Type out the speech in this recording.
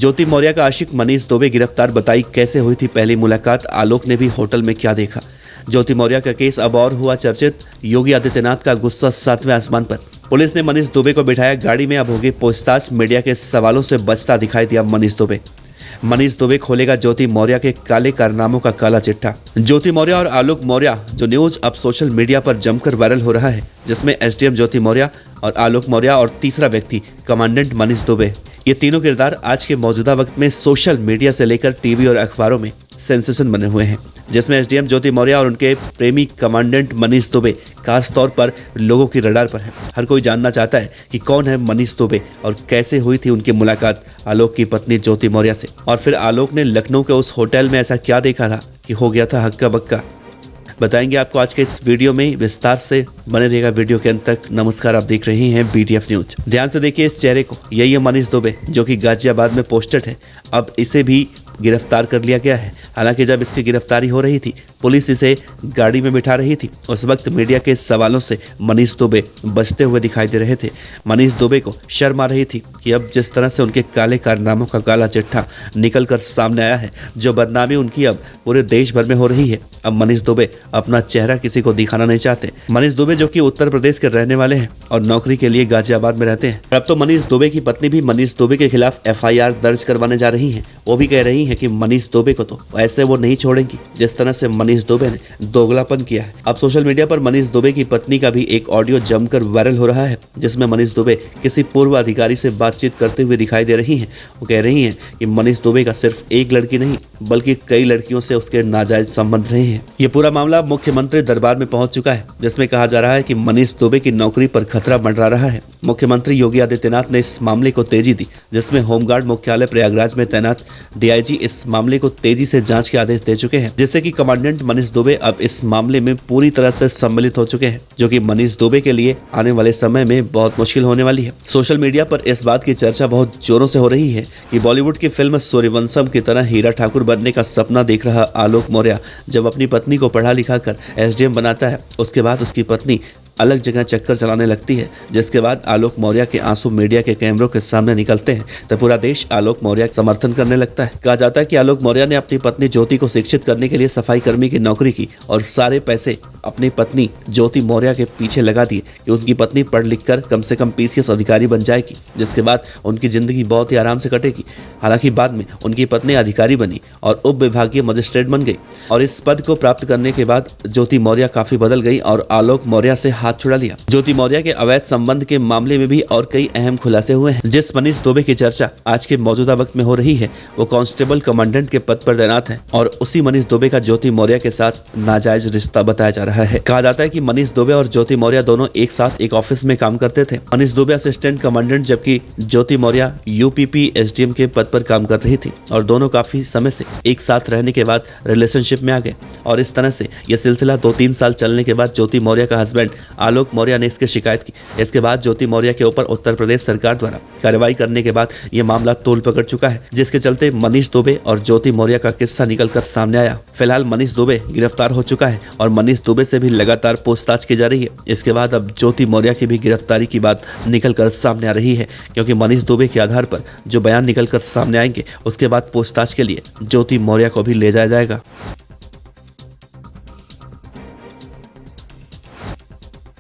ज्योति मौर्य का आशिक मनीष दुबे गिरफ्तार, बताई कैसे हुई थी पहली मुलाकात, आलोक ने भी होटल में क्या देखा। ज्योति मौर्य का केस अब और हुआ चर्चित, योगी आदित्यनाथ का गुस्सा 7वें आसमान पर। पुलिस ने मनीष दुबे को बिठाया गाड़ी में, अब होगी पूछताछ। मीडिया के सवालों से बचता दिखाई दिया मनीष दुबे। मनीष दुबे खोलेगा ज्योति मौर्य के काले कारनामों का काला चिट्ठा। ज्योति मौर्य और आलोक मौर्य जो न्यूज अब सोशल मीडिया पर जमकर वायरल हो रहा है, जिसमें एसडीएम ज्योति मौर्य और आलोक मौर्य और तीसरा व्यक्ति कमांडेंट मनीष दुबे, ये तीनों किरदार आज के मौजूदा वक्त में सोशल मीडिया से लेकर टीवी और अखबारों में सेंसेशन बने हुए हैं। जिसमें एसडीएम ज्योति मौर्य और उनके प्रेमी कमांडेंट मनीष दुबे खास तौर पर लोगों की रडार पर है। हर कोई जानना चाहता है कि कौन है मनीष दुबे और कैसे हुई थी उनकी मुलाकात आलोक की पत्नी ज्योति मौर्य से, और फिर आलोक ने लखनऊ के उस होटल में ऐसा क्या देखा था कि हो गया था हक्का बक्का। बताएंगे आपको आज के इस वीडियो में विस्तार से, बने रहेगा वीडियो के अंत तक। नमस्कार, आप देख रहे हैं BTF न्यूज। ध्यान से देखिए इस चेहरे को, यही है मनीष दुबे जो कि गाजियाबाद में पोस्टेड है। अब इसे भी गिरफ्तार कर लिया गया है। हालांकि जब इसकी गिरफ्तारी हो रही थी, पुलिस इसे गाड़ी में बिठा रही थी, उस वक्त मीडिया के सवालों से मनीष दुबे बचते हुए दिखाई दे रहे थे। मनीष दुबे को शर्म आ रही थी कि अब जिस तरह से उनके काले कारनामों का काला चिट्ठा निकल कर सामने आया है, जो बदनामी उनकी अब पूरे देश भर में हो रही है, अब मनीष दुबे अपना चेहरा किसी को दिखाना नहीं चाहते। मनीष दुबे जो कि उत्तर प्रदेश के रहने वाले हैं और नौकरी के लिए गाजियाबाद में रहते हैं। अब तो मनीष दुबे की पत्नी भी मनीष दुबे के खिलाफ FIR दर्ज करवाने जा रही है। वो भी कह रही है कि मनीष दुबे को तो ऐसे वो नहीं छोड़ेंगी जिस तरह से मनीष दुबे ने दोगलापन किया है। अब सोशल मीडिया पर मनीष दुबे की पत्नी का भी एक ऑडियो जमकर वायरल हो रहा है, जिसमें मनीष दुबे किसी पूर्व अधिकारी से बातचीत करते हुए दिखाई दे रही हैं। वो कह रही हैं कि मनीष दुबे का सिर्फ एक लड़की नहीं बल्कि कई लड़कियों से उसके नाजायज संबंध रहे हैं। ये पूरा मामला मुख्यमंत्री दरबार में पहुंच चुका है, जिसमें कहा जा रहा है कि मनीष दुबे की नौकरी पर खतरा मंडरा रहा है। मुख्यमंत्री योगी आदित्यनाथ ने इस मामले को तेजी दी, जिसमें होमगार्ड मुख्यालय प्रयागराज में तैनात DIG इस मामले को तेजी से जांच के आदेश दे चुके हैं, जिससे कि कमांडेंट मनीष दुबे अब इस मामले में पूरी तरह से सम्मिलित हो चुके हैं, जो कि मनीष दुबे के लिए आने वाले समय में बहुत मुश्किल होने वाली है। सोशल मीडिया पर इस बात की चर्चा बहुत जोरों से हो रही है कि बॉलीवुड की फिल्म सूर्यवंशम की तरह हीरा ठाकुर बनने का सपना देख रहा आलोक मौर्य जब अपनी पत्नी को पढ़ा लिखा कर SDM बनाता है, उसके बाद उसकी पत्नी अलग जगह चक्कर चलाने लगती है, जिसके बाद आलोक मौर्य के आंसू मीडिया के कैमरों के सामने निकलते हैं तो पूरा देश आलोक मौर्य का समर्थन करने लगता है। कहा जाता है कि आलोक मौर्य ने अपनी पत्नी ज्योति को शिक्षित करने के लिए सफाई कर्मी की नौकरी की और सारे पैसे अपनी पत्नी ज्योति मौर्य के पीछे लगा दिए कि उनकी पत्नी पढ़ लिख कर कम से कम PCS अधिकारी बन जाएगी, जिसके बाद उनकी जिंदगी बहुत ही आराम से कटेगी। हालांकि बाद में उनकी पत्नी अधिकारी बनी और उप विभागीय मजिस्ट्रेट बन गई, और इस पद को प्राप्त करने के बाद ज्योति मौर्य काफी बदल गई और आलोक मौर्य से हाथ छुड़ा लिया। ज्योति मौर्य के अवैध संबंध के मामले में भी और कई अहम खुलासे हुए हैं। जिस मनीष दुबे की चर्चा आज के मौजूदा वक्त में हो रही है, वो कांस्टेबल कमांडेंट के पद पर तैनात है और उसी मनीष दुबे का ज्योति मौर्य के साथ नाजायज रिश्ता बताया जा रहा है। कहा जाता है कि मनीष दुबे और ज्योति मौर्य दोनों एक साथ एक ऑफिस में काम करते थे। मनीष दुबे असिस्टेंट कमांडेंट जबकि ज्योति मौर्य UPP SDM के पद पर काम कर रही थी, और दोनों काफी समय से एक साथ रहने के बाद रिलेशनशिप में आ गए, और इस तरह से यह सिलसिला 2-3 साल चलने के बाद ज्योति मौर्य का हस्बैंड आलोक मौर्य ने इसकी शिकायत की। इसके बाद ज्योति मौर्य के ऊपर उत्तर प्रदेश सरकार द्वारा कार्रवाई करने के बाद यह मामला तूल पकड़ चुका है, जिसके चलते मनीष दुबे और ज्योति मौर्य का किस्सा निकलकर सामने आया। फिलहाल मनीष दुबे गिरफ्तार हो चुका है और मनीष दुबे से भी लगातार पूछताछ की जा रही है। इसके बाद अब ज्योति मौर्य की भी गिरफ्तारी की बात निकलकर सामने आ रही है, क्योंकि मनीष दुबे के आधार पर जो बयान निकलकर सामने आएंगे, उसके बाद पूछताछ के लिए ज्योति मौर्य को भी ले जाया जाएगा।